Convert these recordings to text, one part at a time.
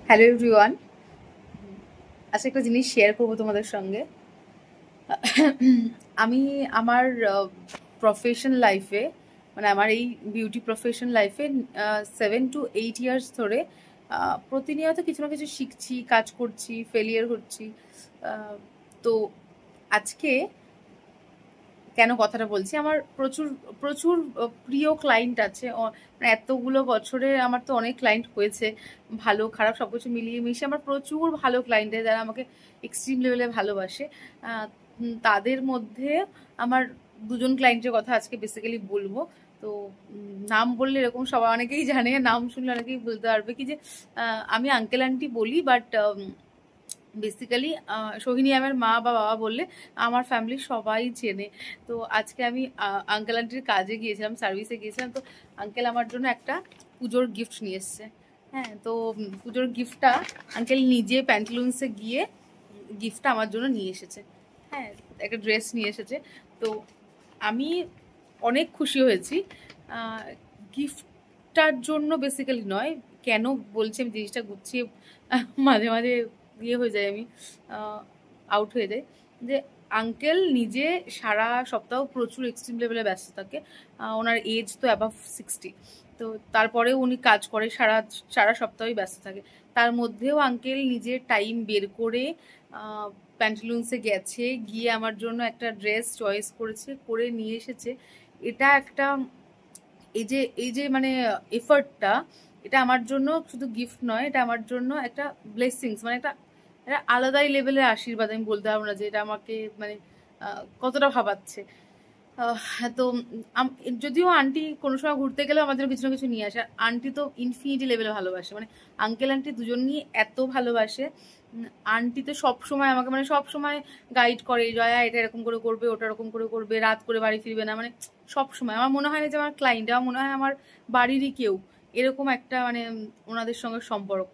Hello everyone, আজকে একটা জিনিস শেয়ার করবো তোমাদের সঙ্গে। আমি আমার প্রফেশন লাইফে, মানে আমার এই বিউটি প্রফেশন লাইফে 7 to 8 ইয়ার্স ধরে প্রতিনিয়ত কিছু না কিছু শিখছি, কাজ করছি, ফেলিয়ার হচ্ছি। তো আজকে কেন কথাটা বলছি, আমার প্রচুর প্রচুর প্রিয় ক্লায়েন্ট আছে। মানে এতগুলো বছরে আমার তো অনেক ক্লায়েন্ট হয়েছে, ভালো খারাপ সবকিছু মিলিয়ে মিশিয়ে আমার প্রচুর ভালো ক্লায়েন্ট, যারা আমাকে এক্সট্রিম লেভেলে ভালোবাসে। তাদের মধ্যে আমার দুজন ক্লায়েন্টের কথা আজকে বেসিক্যালি বলবো। তো নাম বললে এরকম সবাই অনেকেই জানে, নাম শুনলে অনেকেই বলতে পারবে কি যে আমি আঙ্কেল আন্টি বলি, বাট বেসিক্যালি সোহিনী আমার মা বা বাবা বললে আমার ফ্যামিলির সবাই চেনে। তো আজকে আমি আঙ্কেল আন্টির কাজে গিয়েছিলাম, সার্ভিসে গিয়েছিলাম। তো আঙ্কেল আমার জন্য একটা পুজোর গিফট নিয়ে এসছে। হ্যাঁ, তো পুজোর গিফটটা আঙ্কেল নিজে প্যান্টালুন্সে গিয়ে গিফটটা আমার জন্য নিয়ে এসেছে। হ্যাঁ, একটা ড্রেস নিয়ে এসেছে। তো আমি অনেক খুশি হয়েছি। গিফটটার জন্য বেসিক্যালি নয়, কেন বলছি আমি জিনিসটা গুছিয়ে মাঝে মাঝে ইয়ে হয়ে যায়, আমি আউট হয়ে যাই। যে আঙ্কেল নিজে সারা সপ্তাহ প্রচুর এক্সট্রিম লেভেলে ব্যস্ত থাকে। ওনার এজ তো অ্যাবাভ 60। তো তারপরেও উনি কাজ করে, সারা সারা সপ্তাহই ব্যস্ত থাকে। তার মধ্যেও আঙ্কেল নিজের টাইম বের করে প্যান্টালুন্সে গেছে, গিয়ে আমার জন্য একটা ড্রেস চয়েস করেছে, করে নিয়ে এসেছে। এটা একটা এই যে মানে এফার্টটা, এটা আমার জন্য শুধু গিফট নয়, এটা আমার জন্য একটা ব্লেসিংস, মানে একটা আলাদাই লেভেলের আশীর্বাদ। আমি বলতে পারবো না যে এটা আমাকে মানে কতটা ভাবাচ্ছে। তো যদিও আন্টি কোনো সময় ঘুরতে গেলে আমাদের কিছু না কিছু নিয়ে আসে, আন্টি তো ইনফিনিটি লেভেলে ভালোবাসে, মানে আঙ্কেল আন্টি দুজনই এত ভালোবাসে। আন্টি তো সবসময় আমাকে, মানে সবসময় গাইড করে, জয়া এটা এরকম করে করবে, ওটা এরকম করে করবে, রাত করে বাড়ি ফিরবে না, মানে সবসময়। আমার মনে হয় না যে আমার ক্লায়েন্ট, আমার মনে হয় আমার বাড়িরই কেউ, এরকম একটা মানে ওনাদের সঙ্গে সম্পর্ক।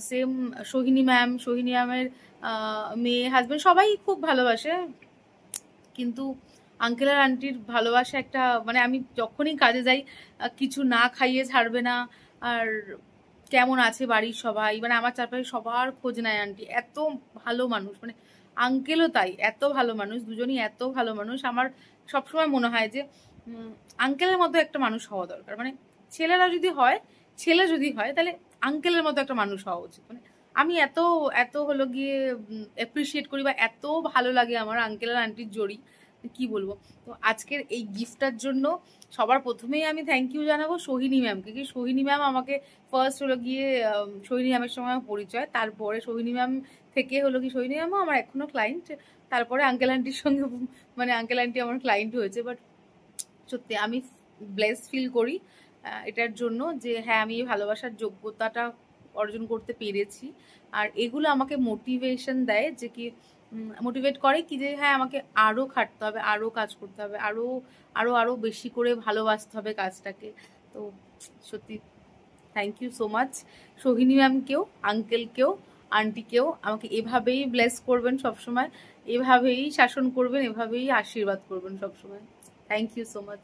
সেম সোহিনী ম্যামের মেয়ে, হাজবেন্ড সবাই খুব ভালোবাসে, কিন্তু আঙ্কেল আর আন্টির ভালোবাসা একটা, মানে আমি যখনই কাজে যাই কিছু না খাইয়ে ছাড়বে না। আর কেমন আছে বাড়ির সবাই, মানে আমার চারপাশে সবার খোঁজ নেয় আন্টি। এত ভালো মানুষ, মানে আঙ্কেলও তাই, এত ভালো মানুষ, দুজনই এত ভালো মানুষ। আমার সবসময় মনে হয় যে আঙ্কেলের মতো একটা মানুষ হওয়া দরকার, মানে ছেলে যদি হয় তাহলে আঙ্কেলের মতো একটা মানুষ হওয়া উচিত। মানে আমি এত এত হলো গিয়ে অ্যাপ্রিসিয়েট করি, বা এত ভালো লাগে আমার আঙ্কেল আর আন্টির জড়ি, কি বলবো। তো আজকের এই গিফটটার জন্য সবার প্রথমেই আমি থ্যাংক ইউ জানাবো সোহিনী ম্যামকে। কি সোহিনী ম্যাম আমাকে ফার্স্ট হলো গিয়ে সোহিনী ম্যামের সঙ্গে আমার পরিচয়, তারপরে সোহিনী ম্যাম থেকে হলো কি সোহিনী ম্যামও আমার এখনো ক্লায়েন্ট, তারপরে আঙ্কেল আন্টির সঙ্গে, মানে আঙ্কেল আন্টি আমার ক্লায়েন্ট হয়েছে। বাট সত্যি আমি ব্লেস ফিল করি এটার জন্য, যে হ্যাঁ আমি এই ভালোবাসার যোগ্যতাটা অর্জন করতে পেরেছি। আর এগুলো আমাকে মোটিভেশন দেয়, যে কি মোটিভেট করে কি যে হ্যাঁ আমাকে আরও খাটতে হবে, আরও কাজ করতে হবে, আরও আরও আরও বেশি করে ভালোবাসতে হবে কাজটাকে। তো সত্যি thank you so much Sohini ম্যামকেও, আঙ্কেলকেও, আন্টিকেও। আমাকে এভাবেই ব্লেস করবেন সবসময়, এভাবেই শাসন করবেন, এভাবেই আশীর্বাদ করবেন সবসময়। Thank you so much.